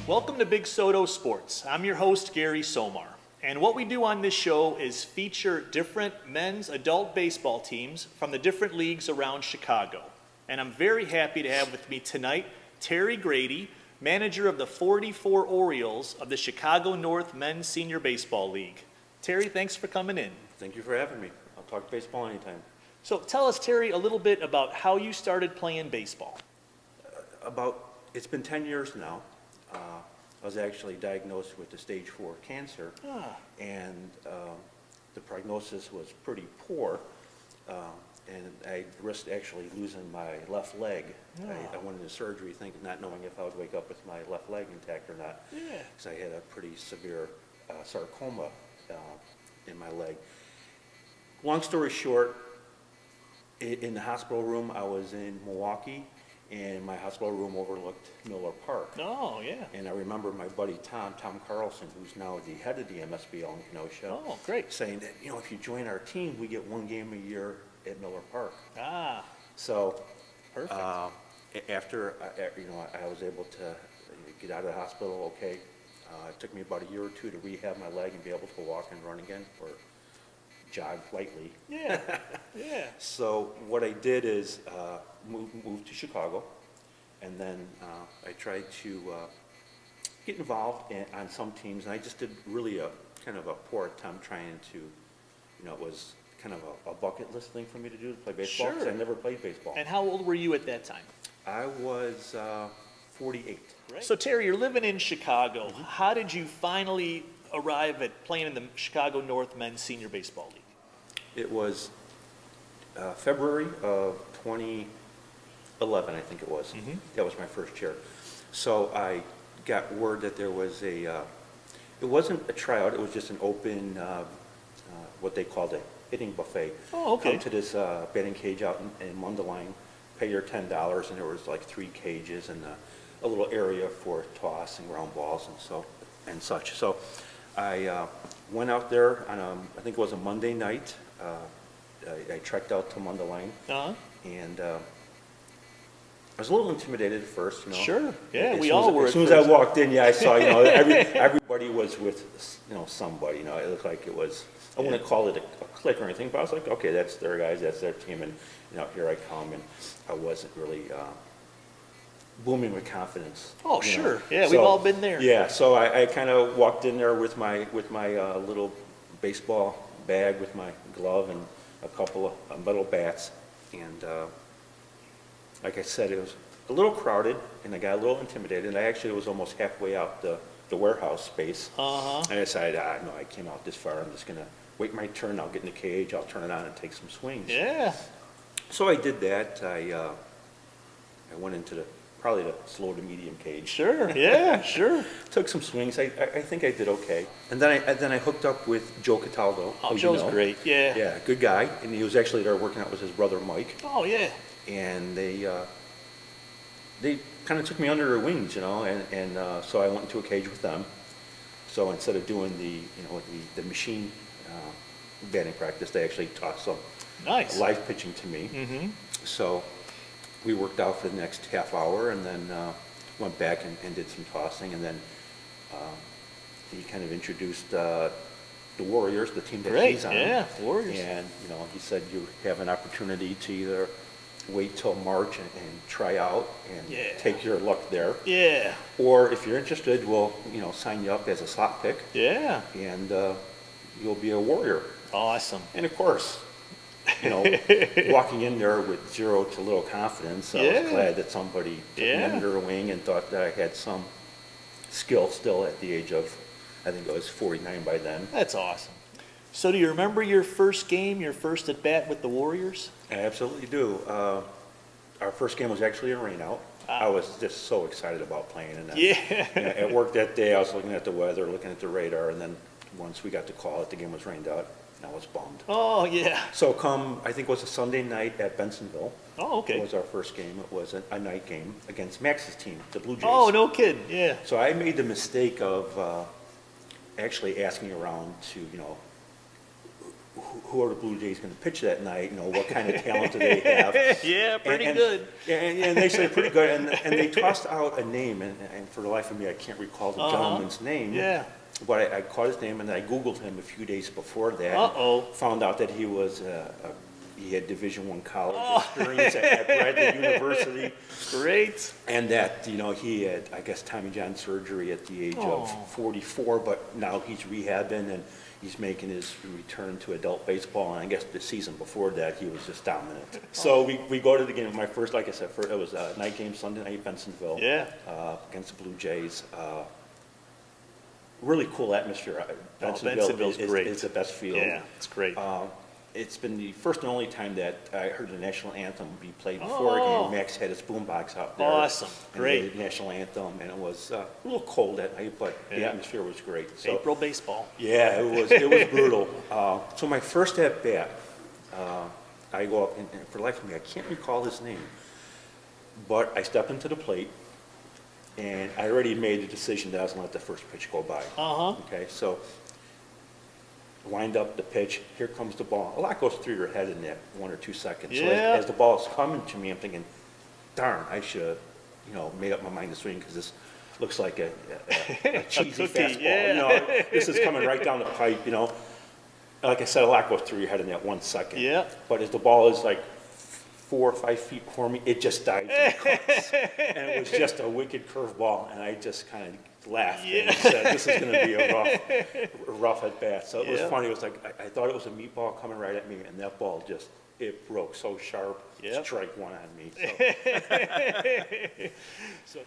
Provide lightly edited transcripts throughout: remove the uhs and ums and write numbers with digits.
Welcome to Big Soto Sports. I'm your host, Gary Somar. And what we do on this show is feature different men's adult baseball teams from the different leagues around Chicago. And I'm very happy to have with me tonight Terry Grady, manager of the 44 Orioles of the Chicago North Men's Senior Baseball League. Terry, thanks for coming in. Thank you for having me. I'll talk baseball anytime. So tell us, Terry, a little bit about how you started playing baseball. It's been 10 years now. I was actually diagnosed with the stage 4 cancer, and the prognosis was pretty poor, and I risked actually losing my left leg. I went into surgery not knowing if I would wake up with my left leg intact or not, because I had a pretty severe sarcoma in my leg. Long story short, in the hospital room, I was in Milwaukee, and my hospital room overlooked Miller Park. Oh, yeah. And I remember my buddy Tom Carlson, who's now the head of the MSBL in Kenosha, great. saying that, if you join our team, we get one game a year at Miller Park. So, perfect. After I was able to get out of the hospital, it took me about a year or two to rehab my leg and be able to walk and run again, or jog lightly. Yeah. So what I did is moved to Chicago, and then I tried to get involved on some teams, and I just did really a kind of a poor attempt trying to, it was kind of a bucket list thing for me to do, to play baseball, because I never played baseball. And how old were you at that time? I was 48. Right. So Terry, you're living in Chicago. Mm-hmm. How did you finally arrive at playing in the Chicago North Men's Senior Baseball League? It was February of 2011, I think it was. Mm-hmm. That was my first year. So I got word that there was it wasn't a tryout, it was just an open, what they called a hitting buffet. Oh, okay. Come to this batting cage out in Mundelein, pay your $10, and there was like 3 cages and a little area for toss and ground balls and such. So I went out there on I think it was a Monday night. I trekked out to Mundelein, and I was a little intimidated at first. Sure, yeah, we all were. As soon as I walked in, I saw everybody was with somebody. It looked like it was. I wouldn't call it a clique or anything, but I was like, okay, that's their guys, that's their team, and here I come, and I wasn't really booming with confidence. Oh, sure. Yeah, we've all been there. Yeah, so I kind of walked in there with my little baseball bag with my glove and a couple of metal bats, and like I said, it was a little crowded, and I got a little intimidated, and I actually was almost halfway out the warehouse space. And I decided, no, I came out this far, I'm just going to wait my turn, I'll get in the cage, I'll turn it on and take some swings. Yeah. So I did that. I went into probably the slow to medium cage. Sure, yeah, sure. Took some swings. I think I did okay. And then I hooked up with Joe Cataldo. Oh, Joe's great, yeah. Yeah, good guy. And he was actually there working out with his brother Mike. Oh, yeah. And they kind of took me under their wings, and so I went into a cage with them. So instead of doing the machine batting practice, they actually taught some live pitching to me. Mm-hmm. So we worked out for the next half hour, and then went back and did some tossing, and then he kind of introduced the Warriors, the team that he's on. Yeah, Warriors. And he said you have an opportunity to either wait till March and try out and take your luck there. Yeah. Or if you're interested, we'll sign you up as a slot pick. Yeah. And you'll be a Warrior. Awesome. And of course, walking in there with zero to little confidence, I was glad that somebody took me under their wing and thought that I had some skill still at the age of, I think I was 49 by then. That's awesome. So do you remember your first game, your first at bat with the Warriors? I absolutely do. Our first game was actually a rainout. I was just so excited about playing in that. Yeah. At work that day, I was looking at the weather, looking at the radar, and then once we got the call that the game was rained out, I was bummed. Oh, yeah. So I think it was a Sunday night at Bensonville. Oh, okay. It was our first game. It was a night game against Max's team, the Blue Jays. Oh, no kidding, yeah. So I made the mistake of actually asking around to, who are the Blue Jays going to pitch that night? What kind of talent do they have? Yeah, pretty and, good. And they said pretty good, and they tossed out a name, and for the life of me, I can't recall the gentleman's name. Yeah. But I caught his name, and I Googled him a few days before that. Found out that he was he had Division I college experience at Bradley University. Great. And that, he had, I guess, Tommy John surgery at the age of 44, but now he's rehabbing and he's making his return to adult baseball. And I guess the season before that, he was just dominant. So we go to the game. My first, like I said, it was a night game, Sunday night, Bensenville. Yeah. Against the Blue Jays. Really cool atmosphere. Bensenville's great. It's the best field. Yeah, it's great. It's been the first and only time that I heard the national anthem be played before a game. Max had his boombox out there. Awesome, great. And the national anthem, and it was a little cold that night, but the atmosphere was great. So, April baseball. Yeah, it was brutal. So my first at bat, I go up, and for the life of me, I can't recall his name, but I step into the plate, and I already made the decision that I was going to let the first pitch go by. Okay, so wind up the pitch, here comes the ball. A lot goes through your head in that 1 or 2 seconds. Yeah. So as the ball is coming to me, I'm thinking, darn, I should have, made up my mind to swing because this looks like a cheesy fastball. Yeah. This is coming right down the pipe, Like I said, a lot goes through your head in that 1 second. Yeah. But as the ball is like 4 or 5 feet before me, it just dives and cuts. And it was just a wicked curveball, and I just kind of laughed and said, this is going to be a rough at bat. So it was funny. It was like, I thought it was a meatball coming right at me, and that ball it broke so sharp, strike one on me. So.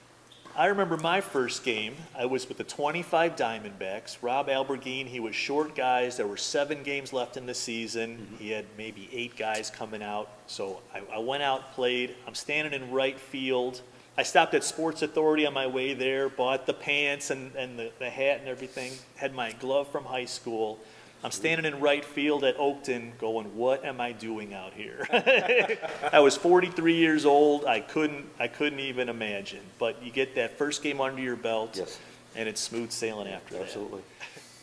I remember my first game. I was with the 25 Diamondbacks. Rob Albergine, he was short guys. There were 7 games left in the season. Mm-hmm. He had maybe 8 guys coming out. So I went out, played. I'm standing in right field. I stopped at Sports Authority on my way there, bought the pants and the hat and everything, had my glove from high school. I'm standing in right field at Oakton going, what am I doing out here? I was 43 years old. I couldn't even imagine. But you get that first game under your belt, and it's smooth sailing after that. Absolutely.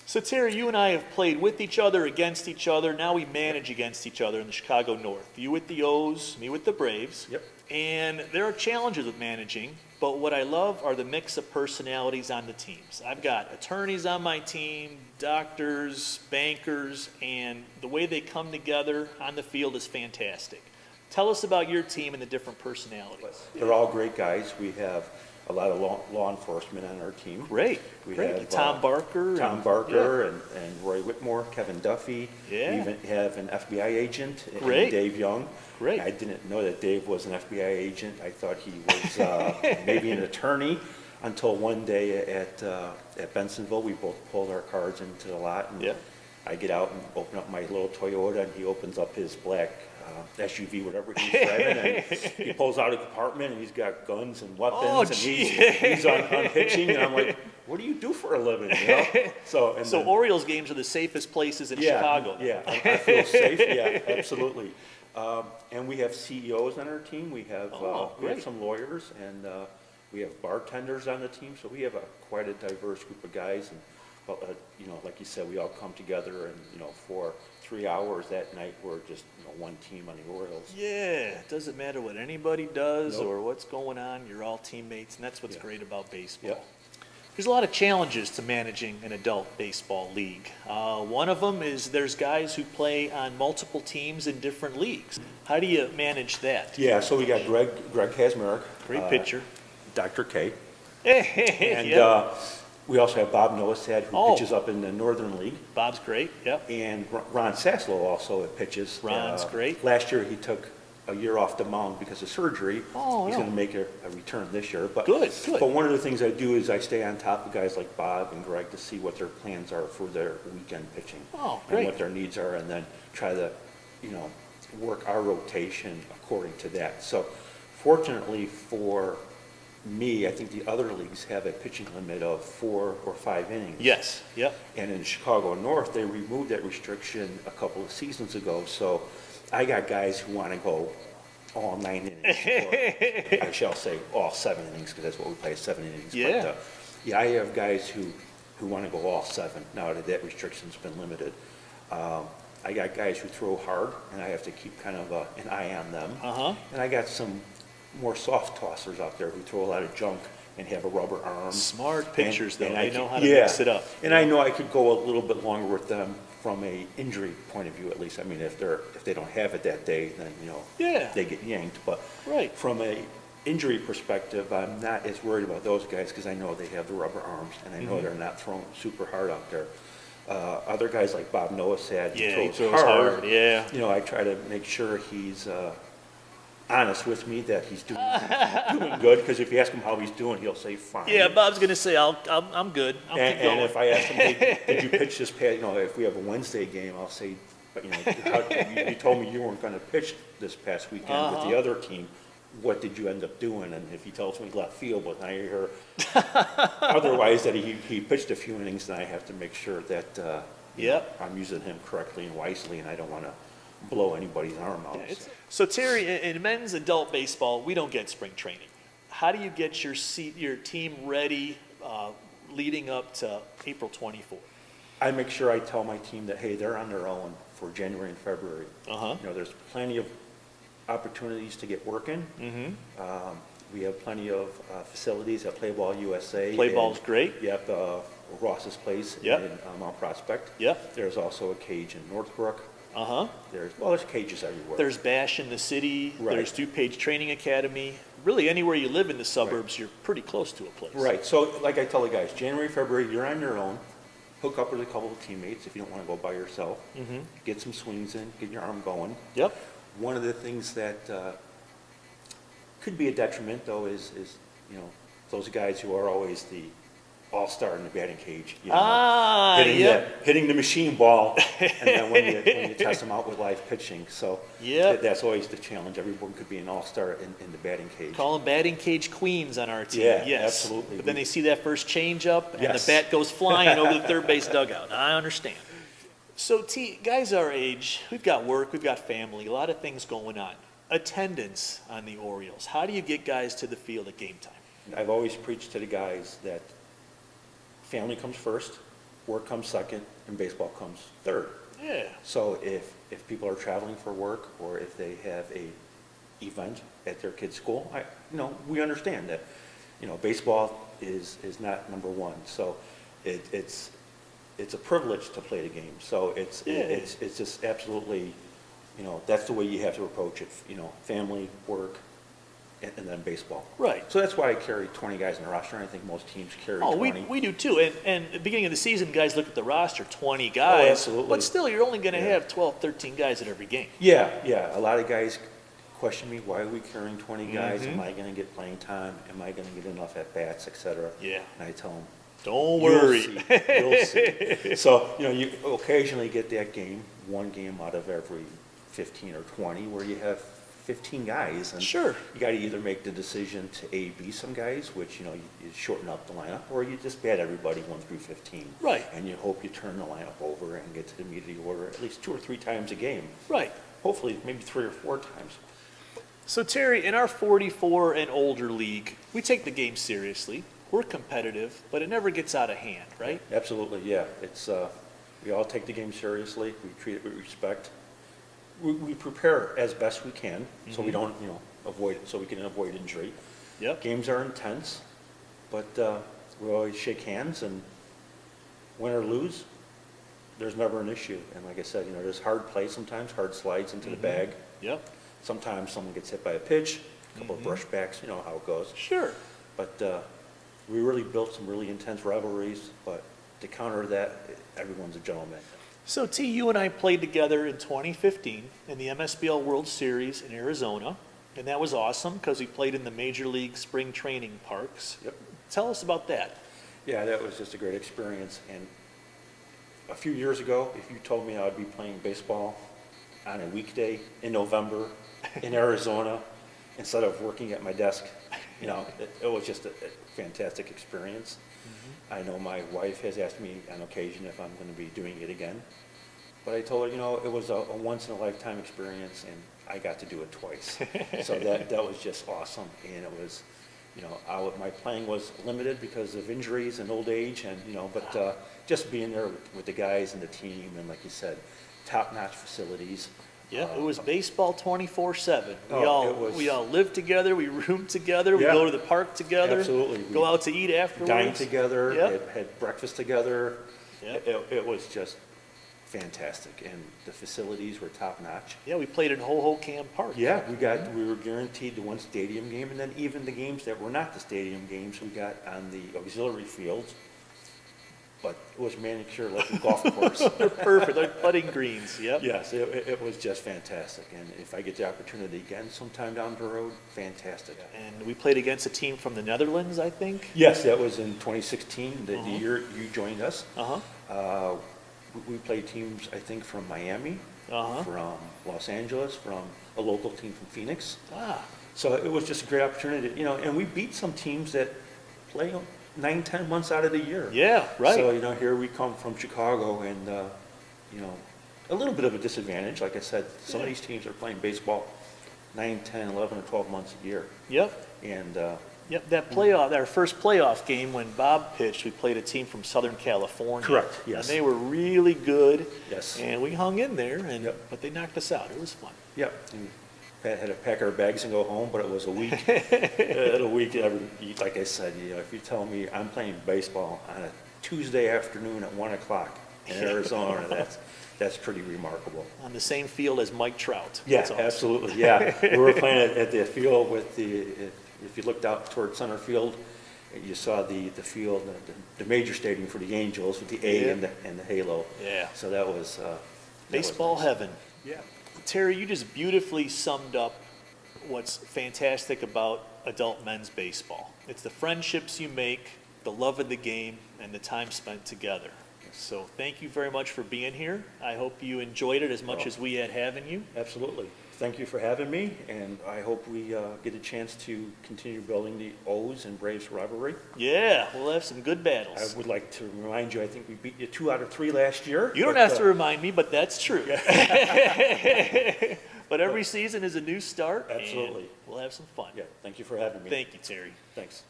So Terry, you and I have played with each other, against each other. Now we manage against each other in the Chicago North. You with the O's, me with the Braves. Yep. And there are challenges with managing, but what I love are the mix of personalities on the teams. I've got attorneys on my team, doctors, bankers, and the way they come together on the field is fantastic. Tell us about your team and the different personalities. They're all great guys. We have a lot of law enforcement on our team. Great. We Great. have Tom Barker. And Roy Whitmore, Kevin Duffy. Yeah. We even have an FBI agent, Great. Dave Young. Great. I didn't know that Dave was an FBI agent. I thought he was maybe an attorney until one day at Bensenville, we both pulled our cars into the lot. And I get out and open up my little Toyota, and he opens up his black SUV, whatever he's driving, and he pulls out a compartment, and he's got guns and weapons, and he's unhitching, and I'm like, what do you do for a living? So then, Orioles games are the safest places in Chicago. Yeah, I feel safe. Yeah, absolutely. And we have CEOs on our team. We have some lawyers, and we have bartenders on the team. So we have quite a diverse group of guys. And like you said, we all come together, and for 3 hours that night, we're just one team on the Orioles. Yeah, it doesn't matter what anybody does or what's going on. You're all teammates, and that's what's great about baseball. Yep. There's a lot of challenges to managing an adult baseball league. One of them is there's guys who play on multiple teams in different leagues. How do you manage that? Yeah, so we got Greg Kazmarek. Great pitcher. Dr. K. And we also have Bob Noasad, who pitches up in the Northern League. Bob's great, yep. And Ron Saslow also pitches. Ron's great. Last year he took a year off the mound because of surgery. He's going to make a return this year. But Good. But one of the things I do is I stay on top of guys like Bob and Greg to see what their plans are for their weekend pitching. Oh, great. And what their needs are, and then try to, work our rotation according to that. So fortunately for me, I think the other leagues have a pitching limit of 4 or 5 innings. Yes, yep. And in Chicago North, they removed that restriction a couple of seasons ago. So I got guys who want to go all 9 innings, or I shall say all 7 innings, because that's what we play, 7 innings. Yeah. But, I have guys who want to go all 7 now that restriction's been limited. I got guys who throw hard, and I have to keep kind of an eye on them. Uh-huh. And I got some more soft tossers out there who throw a lot of junk and have a rubber arm. Smart pitchers, though. And They I know can- how to yeah. mix it up. And I know I could go a little bit longer with them from a injury point of view, at least. I mean, if they don't have it that day, then, Yeah. they get yanked. But Right. from a injury perspective, I'm not as worried about those guys because I know they have the rubber arms, and I know Mm-hmm. they're not throwing super hard out there. Other guys like Bob Noasad, Yeah, he he throws throws hard. hard, yeah. I try to make sure he's honest with me that he's doing good, because if you ask him how he's doing, he'll say fine. Yeah, Bob's going to say, I'm good. I'll keep And going. if I ask him, hey, did you pitch this past, if we have a Wednesday game, I'll say, but you told me you weren't going to pitch this past weekend with the other team. What did you end up doing? And if he tells me left field, but I hear otherwise that he pitched a few innings, then I have to make sure that Yep. I'm using him correctly and wisely, and I don't want to blow anybody's arm out. So Terry, in men's adult baseball, we don't get spring training. How do you get your team ready leading up to April 24th? I make sure I tell my team that, hey, they're on their own for January and February. Uh-huh. There's plenty of opportunities to get working. Mm-hmm. We have plenty of facilities at Play Ball USA. Play and- ball's great. Yep, Ross's Place Yep. in Mount Prospect. Yep. There's also a cage in Northbrook. Uh-huh. There's cages everywhere. There's Bash in the city. Right. There's DuPage Training Academy. Really, anywhere you live in the suburbs, you're pretty close to a place. Right, so like I tell the guys, January, February, you're on your own. Hook up with a couple of teammates if you don't want to go by yourself. Mm-hmm. Get some swings in, get your arm going. Yep. One of the things that could be a detriment, though, is those guys who are always the all-star in the batting cage. Hitting the machine ball, and then when you test them out with live pitching. So Yep. that's always the challenge. Everyone could be an all-star in the batting cage. Call them batting cage queens on our team. Yeah, yes. absolutely. But then they see that first change up, and Yes. the bat goes flying over the third base dugout. I understand. So, guys our age, we've got work, we've got family, a lot of things going on. Attendance on the Orioles. How do you get guys to the field at game time? I've always preached to the guys that family comes first, work comes second, and baseball comes third. Yeah. So if people are traveling for work, or if they have a event at their kid's school, we understand that, baseball is not number one. So it's a privilege to play the game. So it's just absolutely, that's the way you have to approach it. Family, work, and then baseball. Right. So that's why I carry 20 guys in the roster, and I think most teams carry 20. We do too. And at the beginning of the season, guys look at the roster, 20 guys. Oh, absolutely. But still, you're only going to Yeah. have 12, 13 guys at every game. Yeah. A lot of guys question me, why are we carrying 20 guys? Mhm. Am I going to get playing time? Am I going to get enough at bats, et cetera? Yeah. And I tell them, Don't worry. You'll see. So, you occasionally get that game, one game out of every 15 or 20, where you have 15 guys. And Sure. you got to either make the decision to A-B some guys, which, you shorten up the lineup, or you just bat everybody 1 through 15. Right. And you hope you turn the lineup over and get to the meat of the order at least 2 or 3 times a game. Right. Hopefully, maybe 3 or 4 times. So, Terry, in our 44 and older league, we take the game seriously. We're competitive, but it never gets out of hand, right? Absolutely, yeah. It's, we all take the game seriously. We treat it with respect. We prepare as best we can, so we don't, so we can avoid injury. Yep. Games are intense, but we always shake hands, and win or lose, there's never an issue. And like I said, there's hard play sometimes, hard slides into the bag. Yep. Sometimes someone gets hit by a pitch, a couple of brushbacks, you know how it goes. Sure. But we really built some really intense rivalries, but to counter that, everyone's a gentleman. So, T, you and I played together in 2015 in the MSBL World Series in Arizona, and that was awesome because we played in the Major League Spring Training Parks. Yep. Tell us about that. Yeah, that was just a great experience. And a few years ago, if you told me I'd be playing baseball on a weekday in November in Arizona instead of working at my desk, it was just a fantastic experience. Mm-hmm. I know my wife has asked me on occasion if I'm going to be doing it again. But I told her, it was a once-in-a-lifetime experience, and I got to do it twice. So that was just awesome. And it was, my playing was limited because of injuries and old age, and, but just being there with the guys and the team, and like you said, top-notch facilities. Yeah, it was baseball 24/7. Oh, it was- We all lived together, we roomed together, we Yeah. go to the park together. Absolutely. Go out to eat afterwards. Dined together, Yep. had breakfast together. Yep. It was just fantastic, and the facilities were top-notch. Yeah, we played in Ho-Ho-Cam Park. Yeah, we were guaranteed the one stadium game, and then even the games that were not the stadium games, we got on the auxiliary fields, but it was manicured like a golf course. They're perfect, like putting greens, yep. Yes, it was just fantastic, and if I get the opportunity again sometime down the road, fantastic. And we played against a team from the Netherlands, I think. Yes, that was in 2016, the year you joined us. Uh-huh. We played teams, I think, from Miami, Uh-huh. from Los Angeles, from a local team from Phoenix. Ah, So it was just a great opportunity, and we beat some teams that play 9, 10 months out of the year. yeah, right. So, here we come from Chicago and, a little bit of a disadvantage. Like I said, some of these teams are playing baseball 9, 10, 11, or 12 months a year. Yep. And, Yep, that playoff, our first playoff game when Bob pitched, we played a team from Southern California. Correct, yes. And they were really good. Yes. And we hung in there, Yep. but they knocked us out. It was fun. yeah, and Pat had to pack our bags and go home, but it was a week. Like I said, if you tell me I'm playing baseball on a Tuesday afternoon at 1 o'clock in Arizona, that's pretty remarkable. On the same field as Mike Trout. Yeah, That's awesome. absolutely, yeah. We were playing at the field if you looked out toward center field, you saw the field, the major stadium for the Angels with the A Yeah. and the halo. Yeah. So that was. Baseball nice. heaven. Yeah. Terry, you just beautifully summed up what's fantastic about adult men's baseball. It's the friendships you make, the love of the game, and the time spent together. So thank you very much for being here. I hope you enjoyed it as much as we had having you. Absolutely. Thank you for having me, and I hope we get a chance to continue building the O's and Braves rivalry. Yeah, we'll have some good I battles. would like to remind you, I think we beat you 2 out of 3 last year. You don't but, have to remind me, but that's true. But every season is a new start. and Absolutely. we'll have some fun. Yeah, thank you for having me. Thank you, Terry. Thanks.